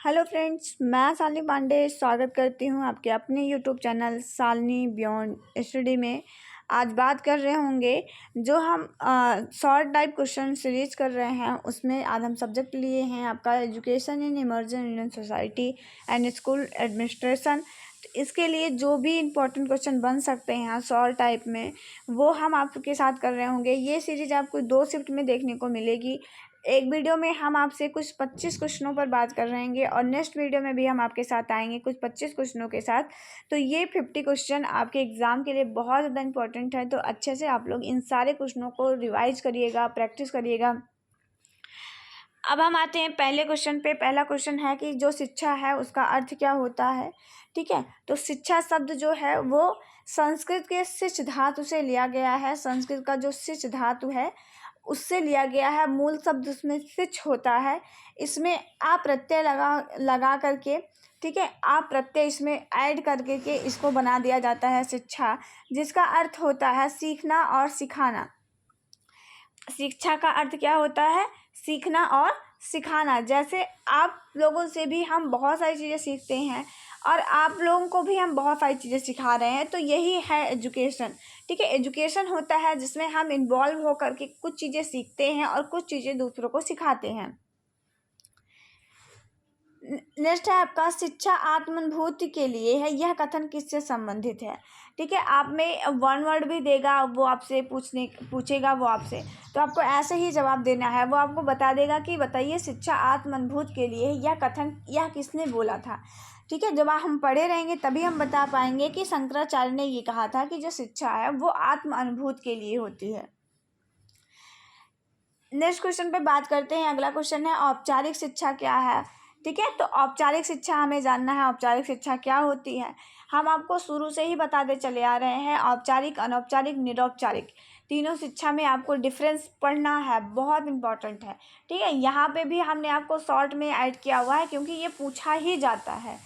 Hello friends, मैं शालिनी पांडे स्वागत करती हूं आपके अपने YouTube channel Shalini beyond study में। आज बात कर रहे होंगे जो हम शॉर्ट टाइप क्वेश्चन सीरीज कर रहे हैं, उसमें आज हम सब्जेक्ट लिए हैं आपका education in emerging Indian society and school administration. तो इसके लिए जो भी इम्पोर्टेंट क्वेश्चन बन सकते हैं शॉर्ट टाइप में, वो हम आपके साथ कर रहे होंगे। ये सीरीज आपको 2 शिफ्ट में देखने को मिलेगी। एक वीडियो में हम आपसे कुछ 25 क्वेश्चनों पर बात कर रहेंगे और नेक्स्ट वीडियो में भी हम आपके साथ आएंगे कुछ 25 क्वेश्चनों के साथ। तो ये 50 क्वेश्चन आपके एग्ज़ाम के लिए बहुत ज़्यादा इंपॉर्टेंट है, तो अच्छे से आप लोग इन सारे क्वेश्चनों को रिवाइज करिएगा, प्रैक्टिस करिएगा। अब हम आते हैं पहले क्वेश्चन पे। पहला क्वेश्चन है कि जो शिक्षा है उसका अर्थ क्या होता है। ठीक है, तो शिक्षा शब्द जो है वो संस्कृत के शिच धातु से लिया गया है। संस्कृत का जो शिच धातु है उससे लिया गया है। मूल शब्द उसमें शिच होता है। इसमें आ प्रत्यय लगा करके, ठीक है, आ प्रत्यय इसमें ऐड करके के इसको बना दिया जाता है शिक्षा, जिसका अर्थ होता है सीखना और सिखाना। शिक्षा का अर्थ क्या होता है? सीखना और सिखाना। जैसे आप लोगों से भी हम बहुत सारी चीज़ें सीखते हैं और आप लोगों को भी हम बहुत सारी चीज़ें सिखा रहे हैं, तो यही है एजुकेशन। ठीक है, एजुकेशन होता है जिसमें हम इन्वॉल्व होकर के कुछ चीज़ें सीखते हैं और कुछ चीज़ें दूसरों को सिखाते हैं। नेक्स्ट है आपका शिक्षा आत्मानुभूति के लिए है। यह कथन किससे संबंधित है? ठीक है, आप में वन वर्ड भी देगा, वो आपसे पूछेगा वो आपसे, तो आपको ऐसे ही जवाब देना है। वो आपको बता देगा कि बताइए शिक्षा आत्मानुभूति के लिए यह कथन यह किसने बोला था। ठीक है, जब हम पढ़े रहेंगे तभी हम बता पाएंगे कि शंकराचार्य ने ये कहा था कि जो शिक्षा है वो आत्म अनुभूति के लिए होती है। नेक्स्ट क्वेश्चन पे बात करते हैं। अगला क्वेश्चन है औपचारिक शिक्षा क्या है। ठीक है, तो औपचारिक शिक्षा हमें जानना है औपचारिक शिक्षा क्या होती है। हम आपको शुरू से ही बताते चले आ रहे हैं औपचारिक, अनौपचारिक, निरौपचारिक तीनों शिक्षा में आपको डिफरेंस पढ़ना है, बहुत इंपॉर्टेंट है। ठीक है, यहाँ पे भी हमने आपको शॉर्ट में ऐड किया हुआ है क्योंकि ये पूछा ही जाता है।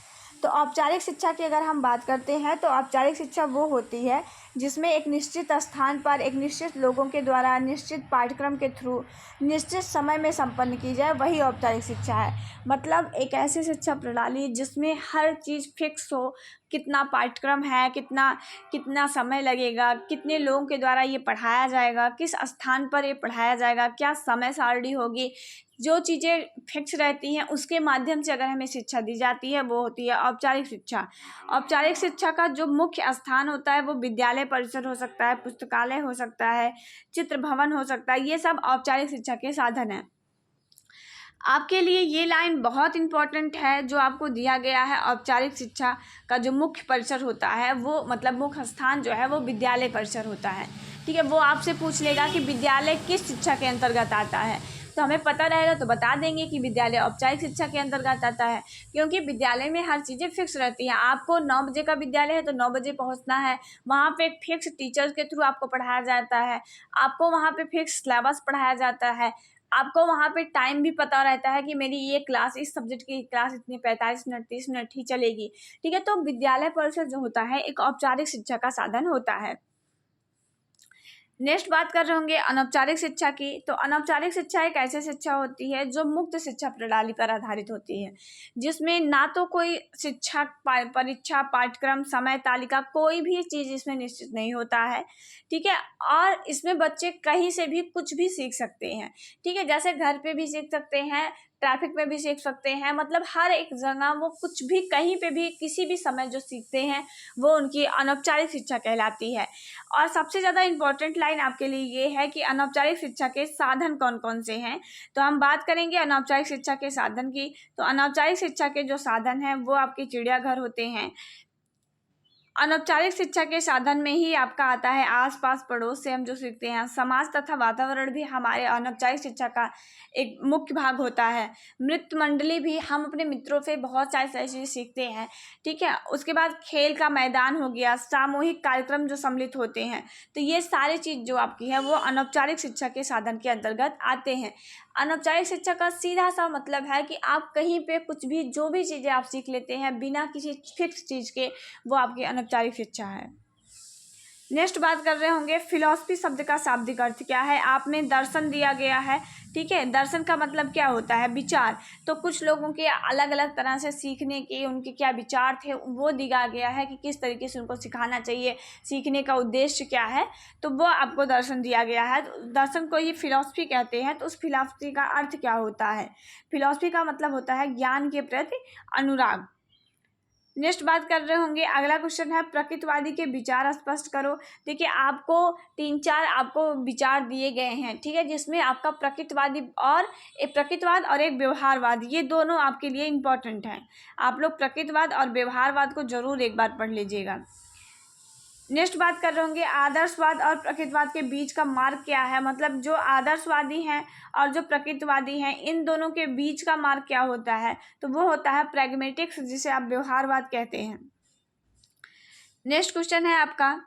तो औपचारिक शिक्षा की अगर हम बात करते हैं तो औपचारिक शिक्षा वो होती है जिसमें एक निश्चित स्थान पर एक निश्चित लोगों के द्वारा निश्चित पाठ्यक्रम के थ्रू निश्चित समय में संपन्न की जाए, वही औपचारिक शिक्षा है। मतलब एक ऐसी शिक्षा प्रणाली जिसमें हर चीज़ फिक्स हो, कितना पाठ्यक्रम है, कितना समय लगेगा, कितने लोगों के द्वारा ये पढ़ाया जाएगा, किस स्थान पर ये पढ़ाया जाएगा, क्या समय सारणी होगी, जो चीज़ें फिक्स रहती हैं उसके माध्यम से अगर हमें शिक्षा दी जाती है वो होती है औपचारिक शिक्षा। औपचारिक शिक्षा का जो मुख्य स्थान होता है वो विद्यालय परिसर हो सकता है, पुस्तकालय हो सकता है, चित्र भवन हो सकता है, ये सब औपचारिक शिक्षा के साधन हैं। आपके लिए ये लाइन बहुत इंपॉर्टेंट है जो आपको दिया गया है। औपचारिक शिक्षा का जो मुख्य परिसर होता है वो मतलब मुख्य स्थान जो है वो विद्यालय परिसर होता है। ठीक है, वो आपसे पूछ लेगा कि विद्यालय किस शिक्षा के अंतर्गत आता है, तो हमें पता रहेगा तो बता देंगे कि विद्यालय औपचारिक शिक्षा के अंतर्गत आता है, क्योंकि विद्यालय में हर चीज़ें फिक्स रहती हैं। आपको 9 बजे का विद्यालय है तो 9 बजे पहुंचना है, वहाँ पे एक फिक्स टीचर्स के थ्रू आपको पढ़ाया जाता है, आपको वहाँ पे फिक्स सिलेबस पढ़ाया जाता है, आपको वहाँ पे टाइम भी पता रहता है कि मेरी ये क्लास, इस सब्जेक्ट की क्लास इतनी 45 मिनट 30 मिनट ही चलेगी। ठीक है, तो विद्यालय परिसर जो होता है एक औपचारिक शिक्षा का साधन होता है। नेक्स्ट बात कर रहे होंगे अनौपचारिक शिक्षा की। तो अनौपचारिक शिक्षा एक ऐसी शिक्षा होती है जो मुक्त शिक्षा प्रणाली पर आधारित होती है, जिसमें ना तो कोई शिक्षा परीक्षा पाठ्यक्रम समय तालिका कोई भी चीज़ इसमें निश्चित नहीं होता है। ठीक है, और इसमें बच्चे कहीं से भी कुछ भी सीख सकते हैं। ठीक है, जैसे घर पे भी सीख सकते हैं, ट्रैफिक में भी सीख सकते हैं, मतलब हर एक जगह वो कुछ भी कहीं पे भी किसी भी समय जो सीखते हैं वो उनकी अनौपचारिक शिक्षा कहलाती है। और सबसे ज़्यादा इम्पोर्टेंट लाइन आपके लिए ये है कि अनौपचारिक शिक्षा के साधन कौन कौन से हैं। तो हम बात करेंगे अनौपचारिक शिक्षा के साधन की। तो अनौपचारिक शिक्षा के जो साधन हैं वो आपके चिड़ियाघर होते हैं। अनौपचारिक शिक्षा के साधन में ही आपका आता है आसपास पड़ोस से हम जो सीखते हैं। समाज तथा वातावरण भी हमारे अनौपचारिक शिक्षा का एक मुख्य भाग होता है। नृत्य मंडली भी, हम अपने मित्रों से बहुत सारी चीज़ें सीखते हैं। ठीक है, उसके बाद खेल का मैदान हो गया, सामूहिक कार्यक्रम जो सम्मिलित होते हैं, तो ये सारी चीज़ जो आपकी है वो अनौपचारिक शिक्षा के साधन के अंतर्गत आते हैं। अनौपचारिक शिक्षा का सीधा सा मतलब है कि आप कहीं पे कुछ भी जो भी चीज़ें आप सीख लेते हैं बिना किसी फिक्स चीज़ के, वो आपकी अनौपचारिक शिक्षा है। नेक्स्ट बात कर रहे होंगे फिलॉसफी शब्द का शाब्दिक अर्थ क्या है। आप में दर्शन दिया गया है, ठीक है। दर्शन का मतलब क्या होता है, विचार। तो कुछ लोगों के अलग अलग तरह से सीखने के उनके क्या विचार थे वो दिया गया है कि किस तरीके से उनको सिखाना चाहिए, सीखने का उद्देश्य क्या है, तो वो आपको दर्शन दिया गया है। तो दर्शन को ही फिलॉसफी कहते हैं। तो उस फिलॉसफी का अर्थ क्या होता है, फिलॉसफी का मतलब होता है ज्ञान के प्रति अनुराग। नेक्स्ट बात कर रहे होंगे, अगला क्वेश्चन है प्रकृतिवादी के विचार स्पष्ट करो। देखिए आपको 3-4 आपको विचार दिए गए हैं, ठीक है, जिसमें आपका प्रकृतिवादी और एक प्रकृतिवाद और एक व्यवहारवाद, ये दोनों आपके लिए इम्पोर्टेंट हैं। आप लोग प्रकृतिवाद और व्यवहारवाद को जरूर एक बार पढ़ लीजिएगा। नेक्स्ट बात कर रहे होंगे आदर्शवाद और प्रकृतिवाद के बीच का मार्ग क्या है। मतलब जो आदर्शवादी हैं और जो प्रकृतिवादी हैं इन दोनों के बीच का मार्ग क्या होता है, तो वो होता है प्रैग्मेटिक्स, जिसे आप व्यवहारवाद कहते हैं। नेक्स्ट क्वेश्चन है आपका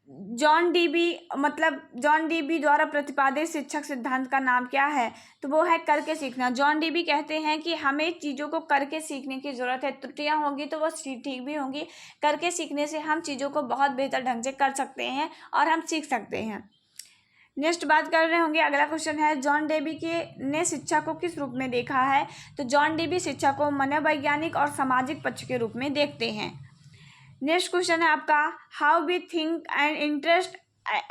जॉन डीबी द्वारा प्रतिपादित शिक्षक सिद्धांत का नाम क्या है, तो वो है करके सीखना। जॉन डीबी कहते हैं कि हमें चीज़ों को करके सीखने की ज़रूरत है। त्रुटियां होंगी तो वो ठीक भी होंगी, करके सीखने से हम चीज़ों को बहुत बेहतर ढंग से कर सकते हैं और हम सीख सकते हैं। नेक्स्ट बात कर रहे होंगे, अगला क्वेश्चन है जॉन डीबी ने शिक्षा को किस रूप में देखा है, तो जॉन डीबी शिक्षा को मनोवैज्ञानिक और सामाजिक पक्ष के रूप में देखते हैं। नेक्स्ट क्वेश्चन है आपका how we think and interest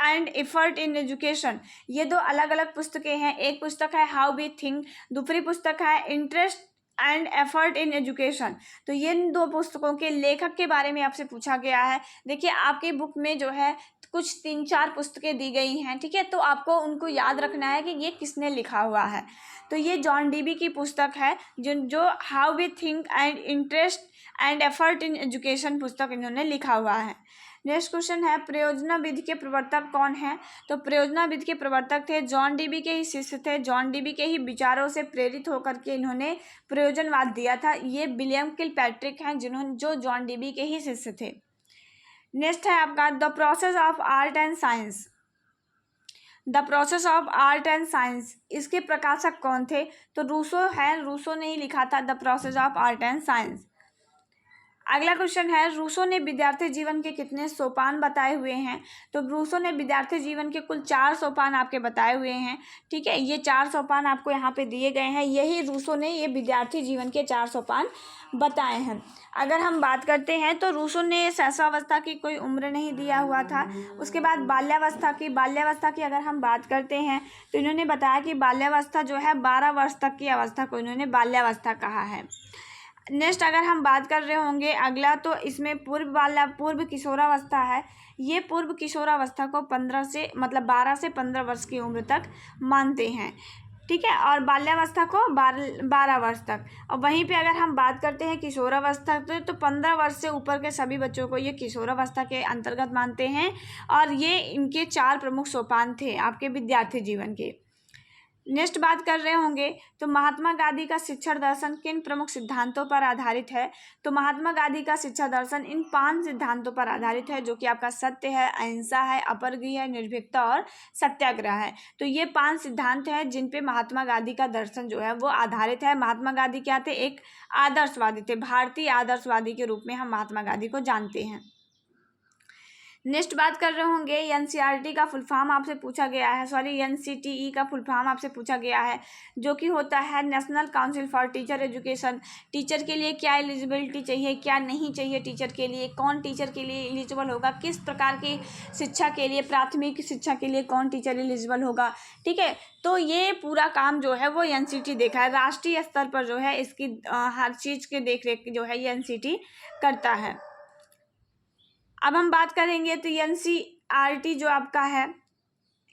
and effort in education. ये दो अलग अलग पुस्तकें हैं। एक पुस्तक है हाउ वी थिंक, दूसरी पुस्तक है interest and effort in education. तो ये दो पुस्तकों के लेखक के बारे में आपसे पूछा गया है। देखिए आपकी बुक में जो है कुछ 3-4 पुस्तकें दी गई हैं, ठीक है, तो आपको उनको याद रखना है कि ये किसने लिखा हुआ है। तो ये जॉन डीबी की पुस्तक है जो how we think and interest and effort in education पुस्तक इन्होंने लिखा हुआ है। नेक्स्ट क्वेश्चन है प्रयोजना विधि के प्रवर्तक कौन है, तो प्रयोजना विधि के प्रवर्तक थे जॉन डीबी के ही शिष्य थे। जॉन डीबी के ही विचारों से प्रेरित होकर के इन्होंने प्रयोजनवाद दिया था। ये विलियम किलपैट्रिक हैं जो जॉन डीबी के ही शिष्य थे। नेक्स्ट है आपका the process of art and science. The process of art and science, इसके प्रकाशक कौन थे, तो रूसो है। रूसो ने ही लिखा था the process of art and science. अगला क्वेश्चन है रूसो ने विद्यार्थी जीवन के कितने सोपान बताए हुए हैं, तो रूसो ने विद्यार्थी जीवन के कुल 4 सोपान आपके बताए हुए हैं, ठीक है। ये 4 सोपान आपको यहाँ पे दिए गए हैं। यही रूसो ने ये विद्यार्थी जीवन के 4 सोपान बताए हैं। अगर हम बात करते हैं तो रूसो ने शैशवावस्था की कोई उम्र नहीं दिया हुआ था। उसके बाद बाल्यावस्था की अगर हम बात करते हैं तो इन्होंने बताया कि बाल्यावस्था जो है 12 वर्ष तक की अवस्था को इन्होंने बाल्यावस्था कहा है। नेक्स्ट अगर हम बात कर रहे होंगे अगला, तो इसमें पूर्व किशोरावस्था है। ये पूर्व किशोरावस्था को 12 से 15 वर्ष की उम्र तक मानते हैं, ठीक है, और बाल्यावस्था को 12 वर्ष तक। और वहीं पे अगर हम बात करते हैं किशोरावस्था तो 15 वर्ष से ऊपर के सभी बच्चों को ये किशोरावस्था के अंतर्गत मानते हैं। और ये इनके 4 प्रमुख सोपान थे आपके विद्यार्थी जीवन के। नेक्स्ट बात कर रहे होंगे तो महात्मा गांधी का शिक्षा दर्शन किन प्रमुख सिद्धांतों पर आधारित है, तो महात्मा गांधी का शिक्षा दर्शन इन 5 सिद्धांतों पर आधारित है, जो कि आपका सत्य है, अहिंसा है, अपरगी है, निर्भीकता और सत्याग्रह है। तो ये 5 सिद्धांत हैं जिन पे महात्मा गांधी का दर्शन जो है वो आधारित है। महात्मा गांधी क्या थे, एक आदर्शवादी थे, भारतीय आदर्शवादी के रूप में हम महात्मा गांधी को जानते हैं। नेक्स्ट बात कर रहे होंगे एनसीईआरटी का फुल फॉर्म आपसे पूछा गया है, एनसीटीई का फुल फॉर्म आपसे पूछा गया है, जो कि होता है national council for teacher education. Teacher के लिए क्या एलिजिबिलिटी चाहिए, क्या नहीं चाहिए टीचर के लिए, कौन टीचर के लिए एलिजिबल होगा, किस प्रकार की शिक्षा के लिए, प्राथमिक शिक्षा के लिए कौन टीचर एलिजिबल होगा, ठीक है। तो ये पूरा काम जो है वो एनसीटी देखा है। राष्ट्रीय स्तर पर जो है इसकी हर चीज़ के देख रेख जो है ये एनसीटी करता है। अब हम बात करेंगे तो एनसीईआरटी जो आपका है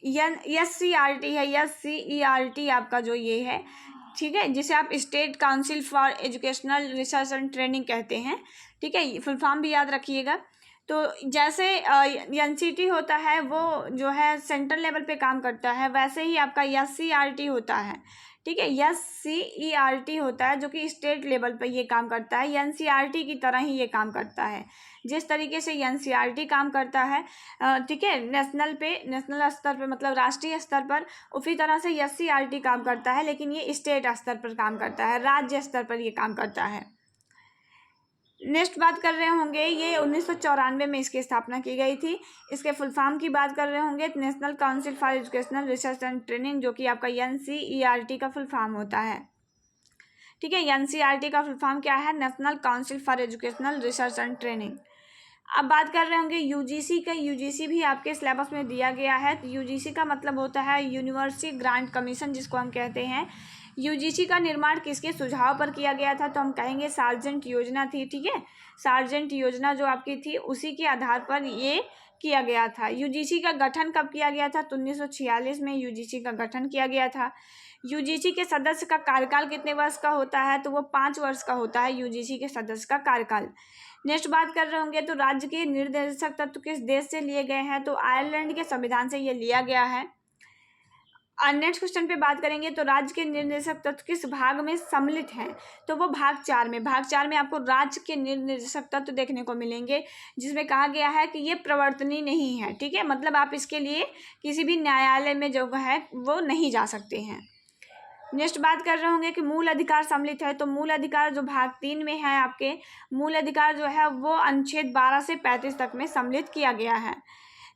एससीईआरटी है, एससीईआरटी आपका जो ये है, ठीक है, जिसे आप state council for educational research and training कहते हैं, ठीक है, फुल फॉर्म भी याद रखिएगा। तो जैसे एनसीटी होता है वो जो है सेंट्रल लेवल पे काम करता है, वैसे ही आपका एससीईआरटी होता है, ठीक है। एससीईआरटी होता है जो कि स्टेट लेवल पे ये काम करता है, एनसीईआरटी की तरह ही ये काम करता है। जिस तरीके से एनसीईआरटी काम करता है, ठीक है, नेशनल स्तर पे मतलब राष्ट्रीय स्तर पर, उसी तरह से एससीईआरटी काम करता है, लेकिन ये स्टेट स्तर पर काम करता है, राज्य स्तर पर ये काम करता है। नेक्स्ट बात कर रहे होंगे, ये 1994 में इसकी स्थापना की गई थी। इसके फुल फॉर्म की बात कर रहे होंगे, national council for educational research and training, जो कि आपका NCERT का फुल फॉर्म होता है। ठीक है, NCERT का फुल फॉर्म क्या है? National council for educational research and training. अब बात कर रहे होंगे UGC का। UGC भी आपके सिलेबस में दिया गया है। तो UGC का मतलब होता है यूनिवर्सिटी ग्रांट कमीशन, जिसको हम कहते हैं। UGC का निर्माण किसके सुझाव पर किया गया था? तो हम कहेंगे सार्जेंट योजना थी। ठीक है, सार्जेंट योजना जो आपकी थी, उसी के आधार पर ये किया गया था। UGC का गठन कब किया गया था? तो 1946 में UGC का गठन किया गया था। UGC के सदस्य का कार्यकाल कितने वर्ष का होता है? तो वो 5 वर्ष का होता है UGC के सदस्य का कार्यकाल। नेक्स्ट बात कर रहे होंगे, तो राज्य के निर्देशक तत्व किस देश से लिए गए हैं? तो आयरलैंड के संविधान से ये लिया गया है। और नेक्स्ट क्वेश्चन पे बात करेंगे, तो राज्य के निर्देशक तत्व किस भाग में सम्मिलित हैं? तो वो भाग 4 में। भाग 4 में आपको राज्य के निर्देशक तत्व देखने को मिलेंगे, जिसमें कहा गया है कि ये प्रवर्तनीय नहीं है। ठीक है, मतलब आप इसके लिए किसी भी न्यायालय में जो है वो नहीं जा सकते हैं। नेक्स्ट बात कर रहे होंगे कि मूल अधिकार सम्मिलित है। तो मूल अधिकार जो भाग 3 में है, आपके मूल अधिकार जो है वो अनुच्छेद 12 से 35 तक में सम्मिलित किया गया है।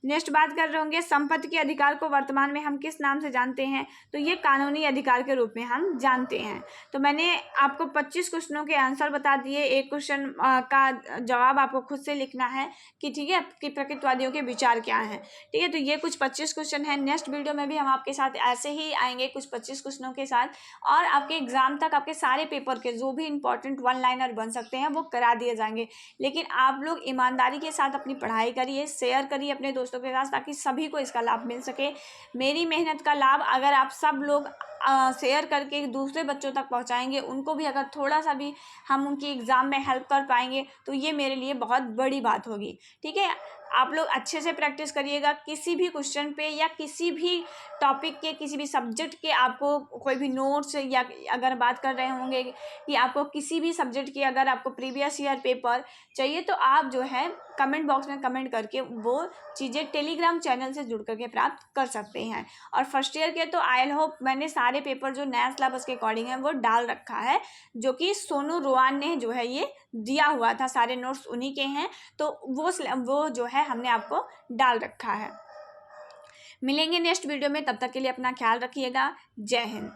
नेक्स्ट बात कर रहे होंगे, संपत्ति के अधिकार को वर्तमान में हम किस नाम से जानते हैं? तो ये कानूनी अधिकार के रूप में हम जानते हैं। तो मैंने आपको 25 क्वेश्चनों के आंसर बता दिए। एक क्वेश्चन का जवाब आपको खुद से लिखना है कि ठीक है, कि प्रकृतिवादियों के विचार क्या हैं। ठीक है, तो ये कुछ 25 क्वेश्चन हैं। नेक्स्ट वीडियो में भी हम आपके साथ ऐसे ही आएंगे कुछ 25 क्वेश्चनों के साथ, और आपके एग्जाम तक आपके सारे पेपर के जो भी इंपॉर्टेंट 1 लाइनर बन सकते हैं वो करा दिए जाएंगे। लेकिन आप लोग ईमानदारी के साथ अपनी पढ़ाई करिए, शेयर करिए अपने दोस्तों के साथ, ताकि सभी को इसका लाभ मिल सके। मेरी मेहनत का लाभ अगर आप सब लोग शेयर करके दूसरे बच्चों तक पहुंचाएंगे, उनको भी अगर थोड़ा सा भी हम उनकी एग्ज़ाम में हेल्प कर पाएंगे, तो ये मेरे लिए बहुत बड़ी बात होगी। ठीक है, आप लोग अच्छे से प्रैक्टिस करिएगा। किसी भी क्वेश्चन पे या किसी भी टॉपिक के, किसी भी सब्जेक्ट के आपको कोई भी नोट्स, या अगर बात कर रहे होंगे कि आपको किसी भी सब्जेक्ट की अगर आपको प्रीवियस ईयर पेपर चाहिए, तो आप जो है कमेंट बॉक्स में कमेंट करके वो चीज़ें टेलीग्राम चैनल से जुड़ करके प्राप्त कर सकते हैं। और फर्स्ट ईयर के तो आई होप मैंने सारे पेपर जो नया सिलेबस के अकॉर्डिंग है वो डाल रखा है, जो कि सोनू रोआन ने जो है ये दिया हुआ था, सारे नोट्स उन्हीं के हैं। तो वो जो है हमने आपको डाल रखा है। मिलेंगे नेक्स्ट वीडियो में, तब तक के लिए अपना ख्याल रखिएगा। जय हिंद।